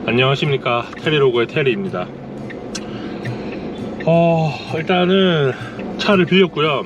안녕하십니까, 테리로그의 테리입니다. 일단은 차를 빌렸고요.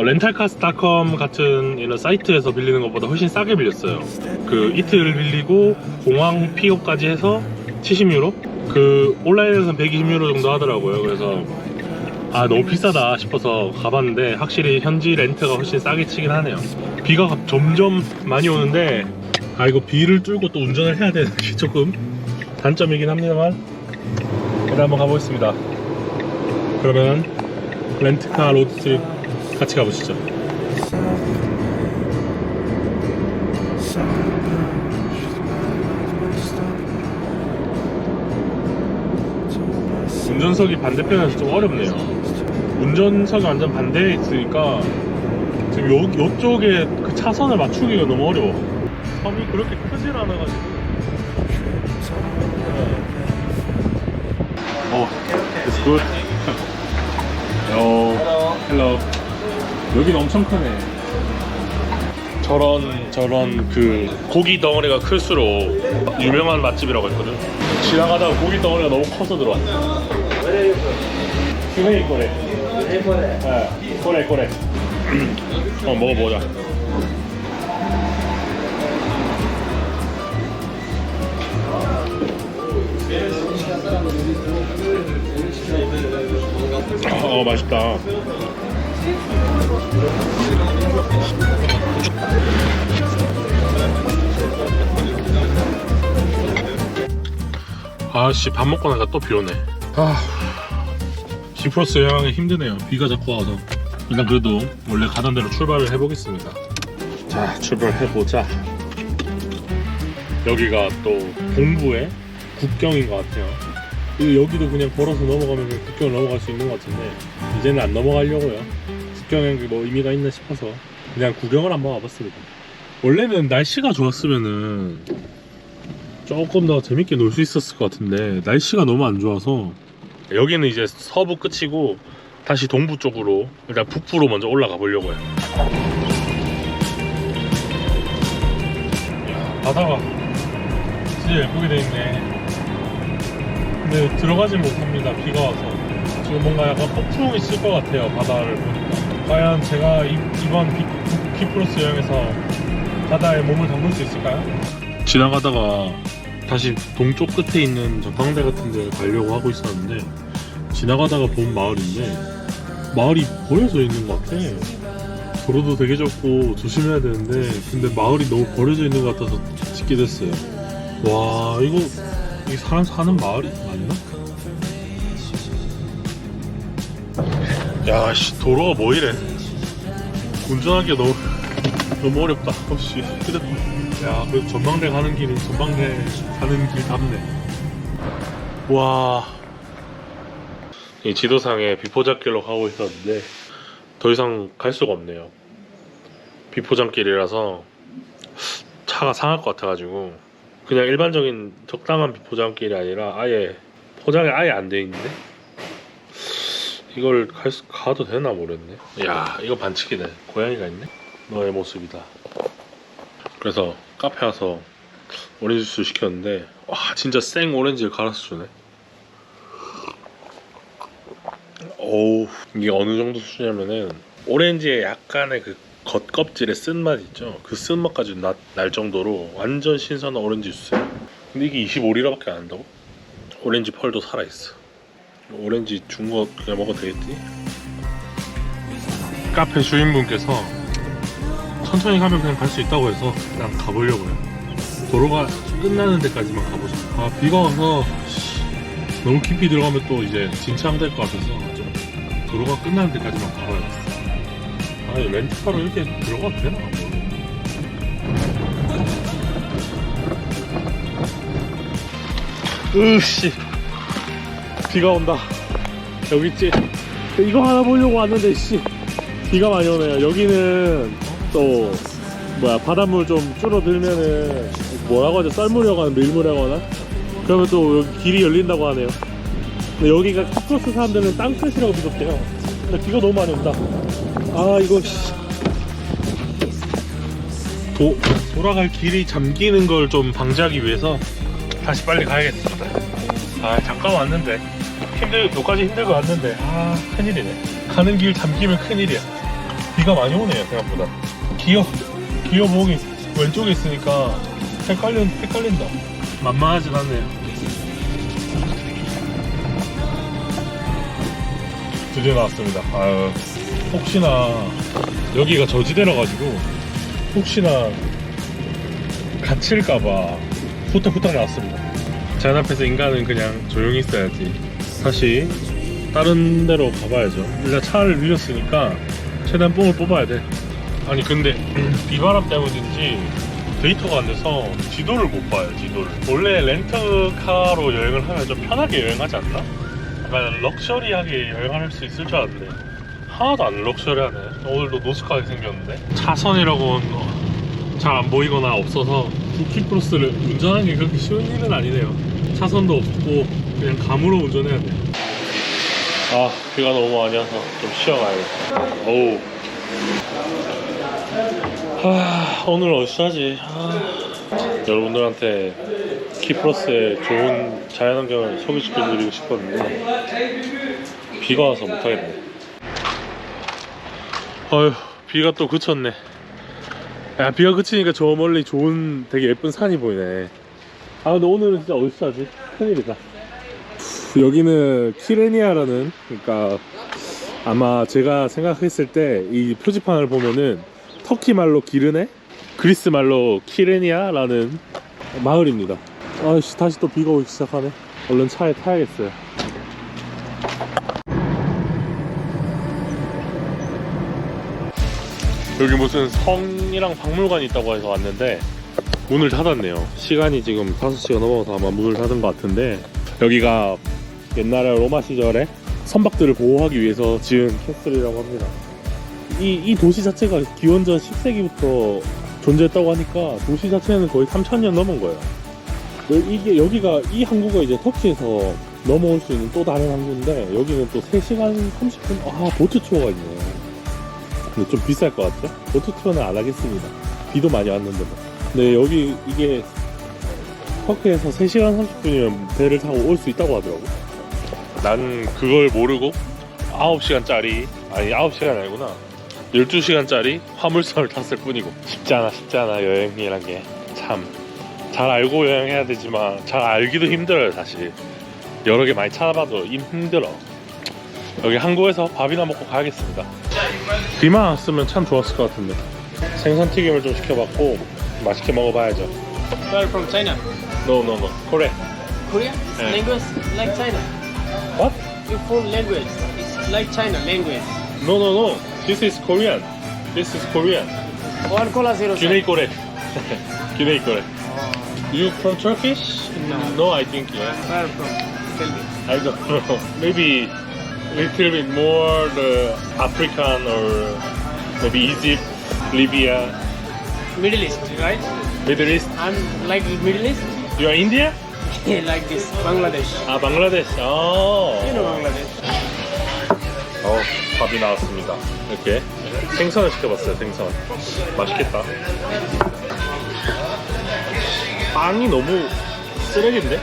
렌탈카스닷컴 같은 이런 사이트에서 빌리는 것보다 훨씬 싸게 빌렸어요. 그 이틀 빌리고 공항 픽업까지 해서 70유로? 그 온라인에서는 120유로 정도 하더라고요. 그래서 너무 비싸다 싶어서 가봤는데 확실히 현지 렌트가 훨씬 싸게 치긴 하네요. 비가 점점 많이 오는데 이거 비를 뚫고 또 운전을 해야 되는 게 조금 단점이긴 합니다만 일단 한번 가보겠습니다. 그러면 렌트카 로드트립 같이 가보시죠. 운전석이 반대편에서 좀 어렵네요. 운전석이 완전 반대에 있으니까 지금 요쪽에 그 차선을 맞추기가 너무 어려워. 섬이 그렇게 크질 않아가지고. It's good. Hello. 여긴 엄청 크네. 저런 그 고기 덩어리가 클수록 유명한 맛집이라고 했거든. 지나가다가 고기 덩어리가 너무 커서 들어왔어. 꼬레. 꼬레. 먹어보자. 맛있다. 아씨, 밥 먹고 나니까 또 비 오네. 키프로스 여행하기 힘드네요. 비가 자꾸 와서. 일단 그래도 원래 가던 대로 출발을 해보겠습니다. 자, 출발해보자. 여기가 또 동부의 국경인 것 같아요. 여기도 그냥 걸어서 넘어가면 국경을 넘어갈 수 있는 것 같은데 이제는 안 넘어가려고요. 국경에 뭐 의미가 있나 싶어서 그냥 구경을 한번 와봤습니다. 원래는 날씨가 좋았으면은 조금 더 재밌게 놀 수 있었을 것 같은데 날씨가 너무 안 좋아서 여기는 이제 서부 끝이고 다시 동부 쪽으로 일단 북부로 먼저 올라가 보려고요. 바다가 진짜 예쁘게 돼 있네. 근데 들어가진 못합니다. 비가 와서. 지금 뭔가 약간 폭풍이 있을 것 같아요. 바다를 보니까. 과연 제가 이번 키프로스 여행에서 바다에 몸을 담글 수 있을까요? 지나가다가 다시 동쪽 끝에 있는 전망대 같은 데 가려고 하고 있었는데 지나가다가 본 마을인데 마을이 버려져 있는 것 같아. 도로도 되게 좁고 조심해야 되는데 근데 마을이 너무 버려져 있는 것 같아서 찍게 됐어요. 와, 이거 사람 사는 마을이 맞나? 야씨, 도로가 뭐 이래. 운전하기가 너무 어렵다. 없이 휴대폰. 야, 그래도 전망대 가는 길이 전망대 가는 길 답네. 와, 이 지도상에 비포장길로 가고 있었는데 더 이상 갈 수가 없네요. 비포장길이라서 차가 상할 것 같아가지고 그냥 일반적인 적당한 비포장길이 아니라 아예 포장이 아예 안 돼 있는데 이걸 가도 되나 모르겠네. 야, 이거 반칙이네. 고양이가 있네. 너의 모습이다. 그래서 카페 와서 오렌지 주스 시켰는데 와, 진짜 생 오렌지를 갈아서 주네. 오우, 이게 어느 정도 수준이냐면은 오렌지에 약간의 그 겉껍질의 쓴맛 있죠? 그 쓴맛까지 날 정도로 완전 신선한 오렌지 주스예요. 근데 이게 25리라밖에 안 한다고? 오렌지 펄도 살아있어. 오렌지 준 거 그냥 먹어도 되겠지? 카페 주인분께서 천천히 가면 그냥 갈 수 있다고 해서 그냥 가보려고요. 도로가 끝나는 데까지만 가보자. 비가 와서 너무 깊이 들어가면 또 이제 진창될 것 같아서 좀 도로가 끝나는 데까지만 가봐야겠어. 렌트카로 이렇게 들어가도 되나? 으씨, 비가 온다. 여기 있지? 이거 하나 보려고 왔는데 씨, 비가 많이 오네요. 여기는 또 바닷물 좀 줄어들면은 뭐라고 하죠? 썰물이라고 하나 밀물이라고 하나? 그러면 또 여기 길이 열린다고 하네요. 근데 여기가 키프로스 사람들은 땅끝이라고 믿었대요. 근데 비가 너무 많이 온다. 이거 돌아갈 길이 잠기는 걸 좀 방지하기 위해서 다시 빨리 가야겠습니다. 아 잠깐 왔는데 여기까지 힘들고 왔는데 아 큰일이네. 가는 길 잠기면 큰일이야. 비가 많이 오네요 생각보다. 기어봉이 왼쪽에 있으니까 헷갈린다. 만만하진 않네요. 드디어 나왔습니다. 아유, 혹시나 여기가 저지대라 가지고 혹시나 갇힐까봐 후딱후딱 나왔습니다. 제 앞에서 인간은 그냥 조용히 있어야지. 다시 다른 데로 가봐야죠. 일단 차를 밀렸으니까 최대한 뽕을 뽑아야 돼. 아니 근데 비바람 때문인지 데이터가 안 돼서 지도를 못 봐요. 지도를. 원래 렌트카로 여행을 하면 좀 편하게 여행하지 않나? 약간 럭셔리하게 여행할 수 있을 줄 알았는데 하나도 안 럭셔리하네. 오늘도 노숙하게 생겼는데 차선이라고 잘 안 보이거나 없어서 키크로스를 운전하는 게 그렇게 쉬운 일은 아니네요. 차선도 없고 그냥 감으로 운전해야 돼. 아 비가 너무 많이 와서 좀 쉬어가야겠다. 어우 오늘 어디서하지? 여러분들한테 키프로스의 좋은 자연환경을 소개시켜드리고 싶었는데 비가 와서 못하겠네. 어휴 비가 또 그쳤네. 야 비가 그치니까 저 멀리 좋은 되게 예쁜 산이 보이네. 아 근데 오늘은 진짜 어디서 하지? 큰일이다. 여기는 키레니아라는, 그러니까 아마 제가 생각했을 때 이 표지판을 보면은 터키 말로 기르네, 그리스 말로 키레니아라는 마을입니다. 아이씨 다시 또 비가 오기 시작하네. 얼른 차에 타야겠어요. 여기 무슨 성이랑 박물관이 있다고 해서 왔는데 문을 닫았네요. 시간이 지금 5시가 넘어서 아마 문을 닫은 것 같은데, 여기가 옛날에 로마 시절에 선박들을 보호하기 위해서 지은 캐슬이라고 합니다. 이 도시 자체가 기원전 10세기부터 존재했다고 하니까 도시 자체는 거의 3000년 넘은 거예요. 여기가 이 항구가 이제 터키에서 넘어올 수 있는 또 다른 항구인데, 여기는 또 3시간 30분 보트 투어가 있네. 근데 좀 비쌀 것 같죠? 보트 투어는 안 하겠습니다. 비도 많이 왔는데 뭐. 근데 여기 이게 터키에서 3시간 30분이면 배를 타고 올 수 있다고 하더라고. 난 그걸 모르고 9시간짜리, 아니 9시간 아니구나, 12시간짜리 화물선을 탔을 뿐이고. 쉽지 않아 여행이란 게. 참 잘 알고 여행해야 되지만 잘 알기도 힘들어요 사실. 여러 개 많이 찾아봐도 힘들어. 여기 항구에서 밥이나 먹고 가야겠습니다. 비만 안 왔으면 참 좋았을 것 같은데. 생선튀김을 좀 시켜봤고 맛있게 먹어봐야죠. You are from China. No, Korea. Korea? Yeah. Language like China. What? Your full language. It's like China language. No. This is Korean. One cola zero. Güney Kore. Güney Kore. You from Turkish? No, I think yeah. Where from? Tell me. I don't know. Maybe a little bit more the African or maybe Egypt, Libya, Middle East, right? Middle East. I'm like Middle East. You are India? Like this, Bangladesh. Bangladesh. You know Bangladesh. 밥이 나왔습니다. 이렇게 생선을 시켜봤어요. 생선 맛있겠다. 빵이 너무 쓰레기인데?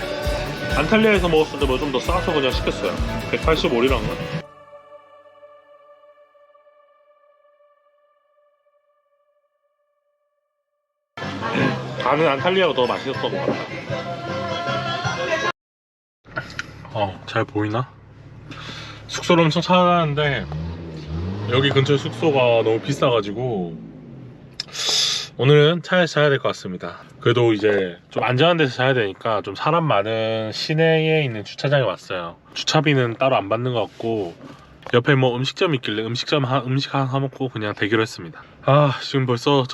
안탈리아에서 먹었을 때 뭐 좀 더 싸서 그냥 시켰어요. 185리랑가? 나는 안탈리아가 더 맛있었던 것 같아. 잘 보이나? 숙소를 엄청 찾아다녔는데 여기 근처 숙소가 너무 비싸가지고 오늘은 차에서 자야 될 것 같습니다. 그래도 이제 좀 안전한 데서 자야 되니까 좀 사람 많은 시내에 있는 주차장에 왔어요. 주차비는 따로 안 받는 것 같고 옆에 뭐 음식점이 있길래 음식 하나 사먹고 그냥 대기로 했습니다. 지금 벌써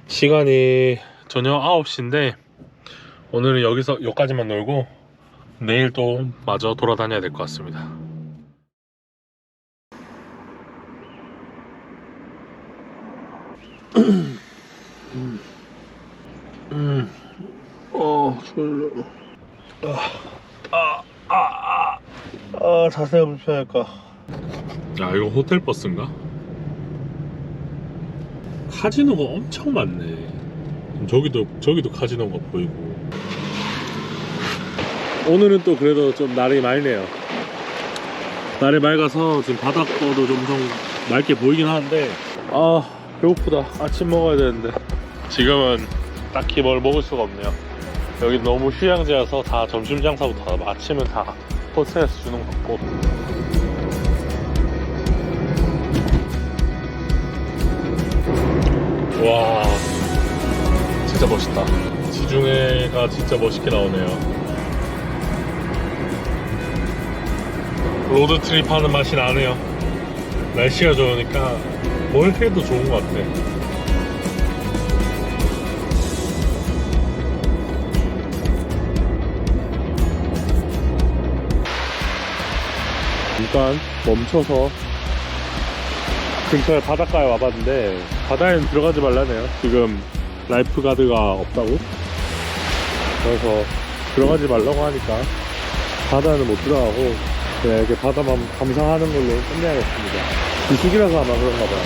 시간이 저녁 9시인데 오늘은 여기까지만 놀고 내일 또 마저 돌아다녀야 될 것 같습니다. 졸려. 자세가 불편할까. 야, 이거 호텔 버스인가? 카지노가 엄청 많네. 저기도 카지노가 보이고. 오늘은 또 그래도 좀 날이 맑네요. 날이 맑아서 지금 바닷가도 좀 엄청 맑게 보이긴 하는데, 아 배고프다. 아침 먹어야 되는데 지금은 딱히 뭘 먹을 수가 없네요. 여기 너무 휴양지라서 다 점심 장사부터 하고 아침은 다 호텔에서 주는 것 같고. 와 진짜 멋있다. 지중해가 진짜 멋있게 나오네요. 로드트립 하는 맛이 나네요. 날씨가 좋으니까 뭘 해도 좋은 것 같아. 잠깐 멈춰서 근처에 바닷가에 와봤는데 바다에는 들어가지 말라네요. 지금 라이프 가드가 없다고. 그래서 들어가지 말라고 하니까 바다는 못 들어가고 그냥 이렇게 바다만 감상하는 걸로 끝내야겠습니다. 비수기라서 아마 그런가 봐요.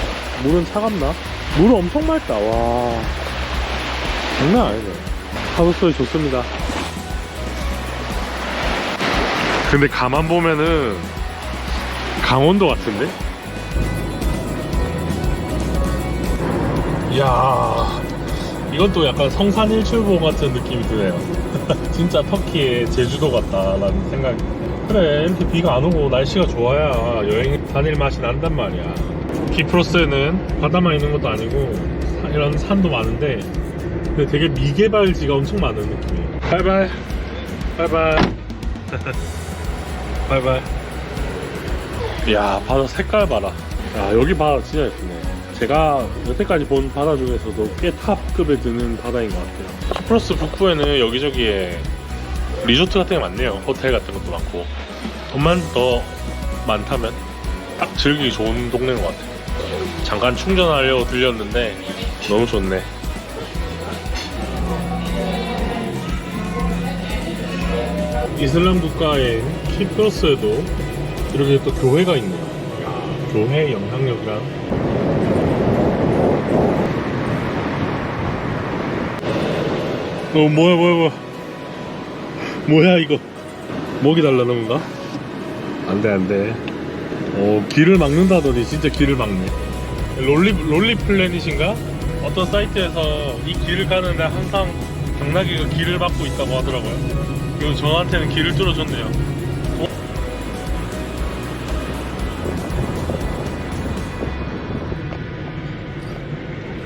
물은 차갑나? 물은 엄청 맑다. 와 장난 아니네. 파도 소리 좋습니다. 근데 가만 보면은 강원도 같은데? 이야 이건 또 약간 성산일출봉 같은 느낌이 드네요. 진짜 터키의 제주도 같다라는 생각이. 그래 이렇게 비가 안 오고 날씨가 좋아야 여행 다닐 맛이 난단 말이야. 키프로스에는 바다만 있는 것도 아니고 이런 산도 많은데 근데 되게 미개발지가 엄청 많은 느낌이에요. 바이바이 바이바이 바이바이. 이야 바다 색깔 봐라. 야 여기 바다 진짜 예쁘네. 제가 여태까지 본 바다 중에서도 꽤 탑급에 드는 바다인 것 같아요. 키프로스 북부에는 여기저기에 리조트 같은 게 많네요. 호텔 같은 것도 많고 돈만 더 많다면 딱 즐기기 좋은 동네인 것 같아요. 잠깐 충전하려고 들렸는데 너무 좋네. 이슬람 국가인 키프로스에도 이렇게 또 교회가 있네요. 야, 교회의 영향력이랑. 뭐야 이거. 목이 달라는 건가? 안돼 안돼. 길을 막는다더니 진짜 길을 막네. 롤리 플래닛인가? 어떤 사이트에서 이 길을 가는데 항상 당나귀가 길을 막고 있다고 하더라고요. 그리고 저한테는 길을 뚫어줬네요.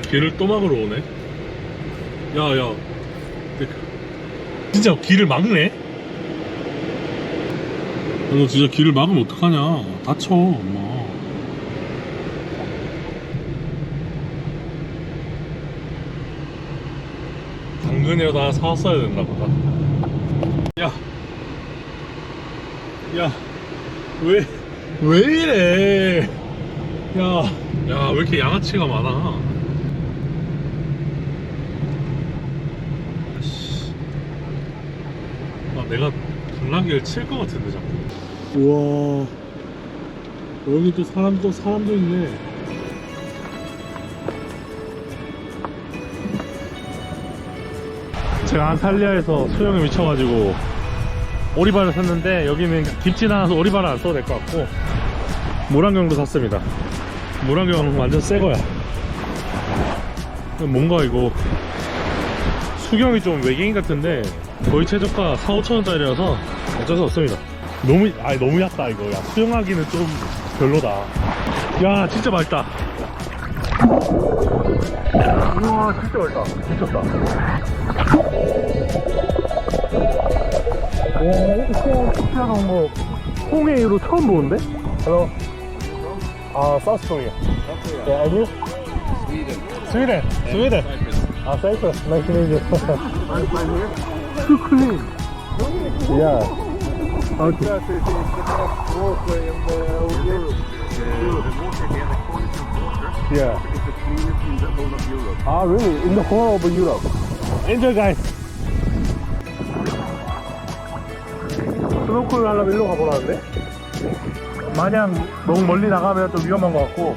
길을 또 막으러 오네. 야야 진짜 길을 막네? 너 진짜 길을 막으면 어떡하냐. 다쳐 엄마. 당근이라도 하나 사왔어야 됐나 보다. 야 왜 이래. 야 왜 이렇게 양아치가 많아. 내가 당나귀를 칠 것 같은데 자꾸. 우와 여기 또 사람도 있네. 제가 안탈리아에서 수영에 미쳐가지고 오리발을 샀는데 여기는 깊진 않아서 오리발을 안 써도 될 것 같고 물안경도 샀습니다. 물안경 완전 새거야. 뭔가 이거 수경이 좀 외계인 같은데 거의 최저가 4-5천원짜리라서 어쩔 수 없습니다. 너무 얕다 이거. 야 수영하기는 좀 별로다. 야 진짜 맑다. 우와 진짜 맑다. 미쳤다. 와 이렇게 수영하는 거 홍해 이후로 처음 보는데? Hello. South Korea. Yeah, and you? Sweden. Cyprus. Nice to meet you. I'm fine here. Too clean. Yeah. Okay. Yeah. Ah, really? In the whole of Europe. Enjoy, guys. 스노클 하려면 일로 가보라는데? 마냥 너무 멀리 나가면 좀 위험한 것 같고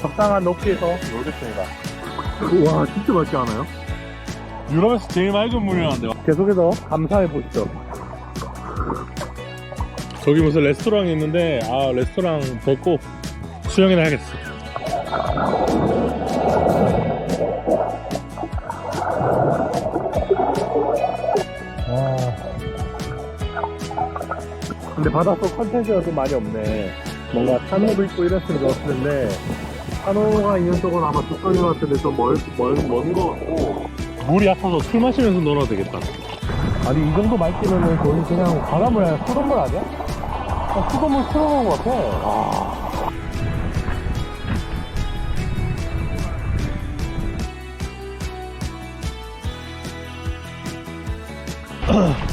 적당한 높이에서 놀겠습니다. 와 진짜 맑지 않아요? 유럽에서 제일 맑은 물이라는데 계속해서 감상해 보시죠. 저기 무슨 레스토랑이 있는데 레스토랑 벗고 수영이나 해야겠어. 근데 바닷속 컨텐츠가 좀 많이 없네. 뭔가 산호도 있고 이랬으면 좋았는데 산호가 있는 쪽은 아마 두꺼운 것 같은데 좀 먼 거 같고 물이 아파서 술 마시면서 놀아도 되겠다. 아니 이 정도 맑기면은 거의 그냥 바닷물 아니야? 수돗물 아니야? 수돗물 틀어놓은 것 같아.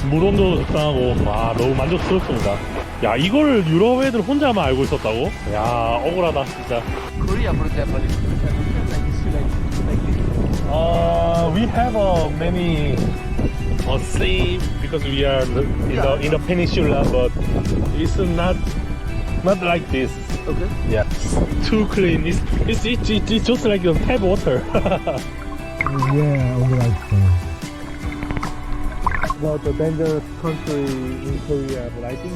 물 온도 적당하고 너무 만족스럽습니다. 야 이걸 유럽 애들 혼자만 알고 있었다고? 야 억울하다 진짜. Korea, for example, is like this. We have many sea because we are in the peninsula, but it's not like this. Okay. Yeah, it's too clean. It's just like the tap water. Yeah, like about the dangerous country in Korea, but I think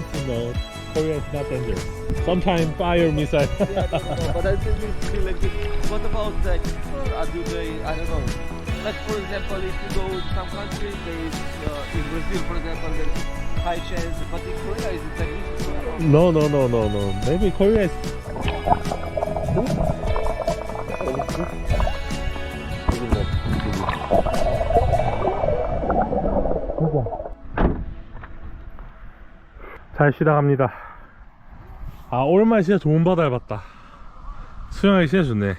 Korea is not dangerous. Sometimes fire missile. Yeah, but I think it's still like this. What about like, do they, I don't know, like for example, if you go to some country, there is, in Brazil for example, there's high chance, but in Korea, is it like this? No. Maybe Korea is. 잘 쉬다 갑니다. 오랜만에 진짜 좋은 바다를 봤다. 수영하기 진짜 좋네.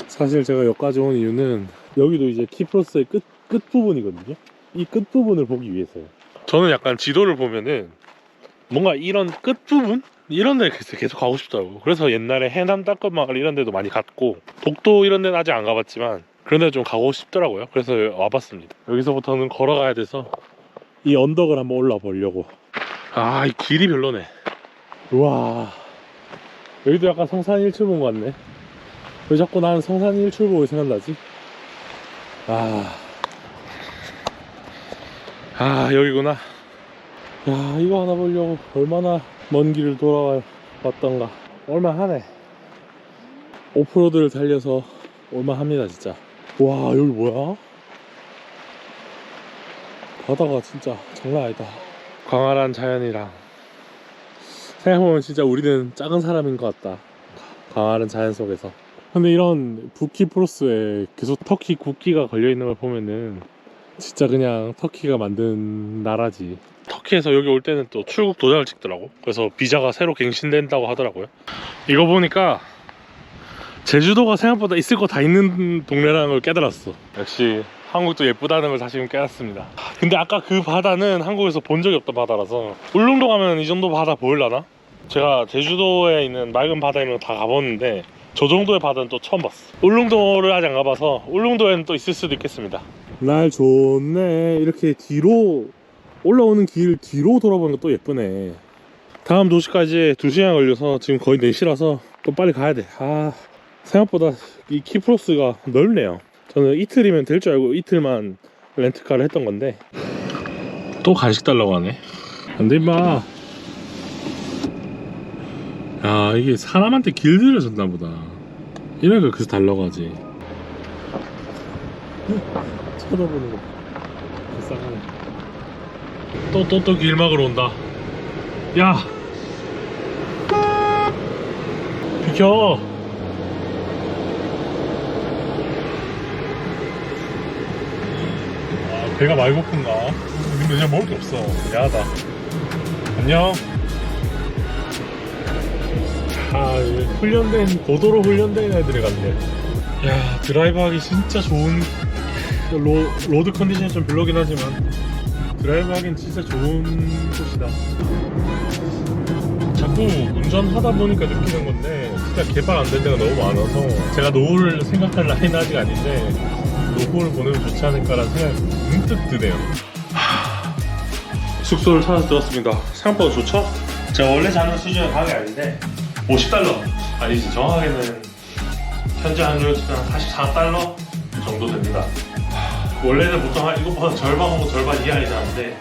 사실 제가 여기까지 온 이유는 여기도 이제 키프로스의 끝 부분이거든요. 이 끝 부분을 보기 위해서요. 저는 약간 지도를 보면은 뭔가 이런 끝 부분? 이런 데 계속 가고 싶더라고. 그래서 옛날에 해남 땅끝마을 이런 데도 많이 갔고, 독도 이런 데는 아직 안 가봤지만 그런 데 좀 가고 싶더라고요. 그래서 와봤습니다. 여기서부터는 걸어가야 돼서 이 언덕을 한번 올라 보려고. 이 길이 별로네. 우와, 여기도 약간 성산 일출봉 같네. 왜 자꾸 나는 성산 일출봉이 생각나지? 여기구나. 야, 이거 하나 보려고 얼마나 먼 길을 돌아왔던가. 올만하네. 오프로드를 달려서 올만합니다 진짜. 와, 여기 뭐야? 바다가 진짜 장난 아니다. 광활한 자연이랑, 생각해보면 진짜 우리는 작은 사람인 것 같다. 광활한 자연 속에서. 근데 이런 부키프로스에 계속 터키 국기가 걸려있는 걸 보면은 진짜 그냥 터키가 만든 나라지. 터키에서 여기 올 때는 또 출국 도장을 찍더라고. 그래서 비자가 새로 갱신된다고 하더라고요. 이거 보니까 제주도가 생각보다 있을 거 다 있는 동네라는 걸 깨달았어. 역시 한국도 예쁘다는 걸 다시 깨닫습니다. 근데 아까 그 바다는 한국에서 본 적이 없던 바다라서, 울릉도 가면 이 정도 바다 보일라나? 제가 제주도에 있는 맑은 바다에는 다 가봤는데 저 정도의 바다는 또 처음 봤어. 울릉도를 아직 안 가봐서 울릉도에는 또 있을 수도 있겠습니다. 날 좋네. 이렇게 뒤로 올라오는 길 뒤로 돌아보니까 또 예쁘네. 다음 도시까지 2시간 걸려서 지금 거의 4시라서 또 빨리 가야 돼. 생각보다 이 키프로스가 넓네요. 저는 이틀이면 될 줄 알고 이틀만 렌트카를 했던 건데 또 간식 달라고 하네. 안돼 임마. 야, 이게 사람한테 길들여졌나 보다. 이러니까 그래서 달라고 하지. 쳐다보는 거 불쌍하네. 또 길막으로 온다. 야, 비켜. 배가 많이 고픈가? 근데 그냥 먹을 게 없어. 미안하다. 안녕. 고도로 훈련된 애들이 같네. 야, 드라이브 하기 진짜 좋은, 로드 컨디션이 좀 별로긴 하지만 드라이브 하기엔 진짜 좋은 곳이다. 자꾸 운전하다 보니까 느끼는 건데 진짜 개발 안 된 데가 너무 많아서, 제가 노후를 생각할 나이는 아직 아닌데 노후를 보내면 좋지 않을까라는 생각이 문득 드네요. 숙소를 찾아서 들었습니다. 생각보다 좋죠? 제가 원래 자는 수준의 방이 아닌데 $50 아니지, 정확하게는 현재 환율로 치면 $44 정도 됩니다. 원래는 보통 이것보다 절반하고 절반 이하이 자는데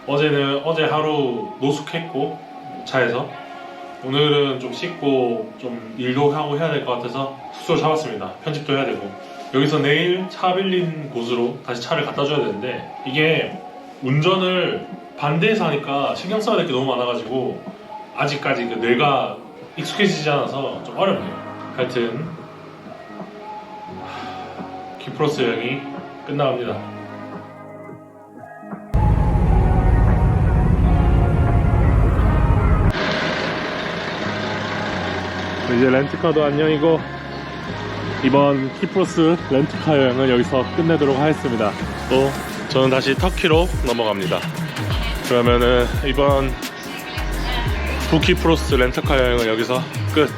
어제 하루 노숙했고 차에서 오늘은 좀 씻고 좀 일도 하고 해야 될 것 같아서 숙소를 잡았습니다. 편집도 해야 되고 여기서 내일 차 빌린 곳으로 다시 차를 갖다 줘야 되는데 이게 운전을 반대해서 하니까 신경 써야 될 게 너무 많아가지고 아직까지 그 뇌가 익숙해지지 않아서 좀 어렵네요. 하여튼 키프로스 여행이 끝나갑니다. 이제 렌트카도 안녕이고 이번 키프로스 렌트카 여행은 여기서 끝내도록 하겠습니다. 또 저는 다시 터키로 넘어갑니다. 그러면은 이번 부키프로스 렌트카 여행은 여기서 끝.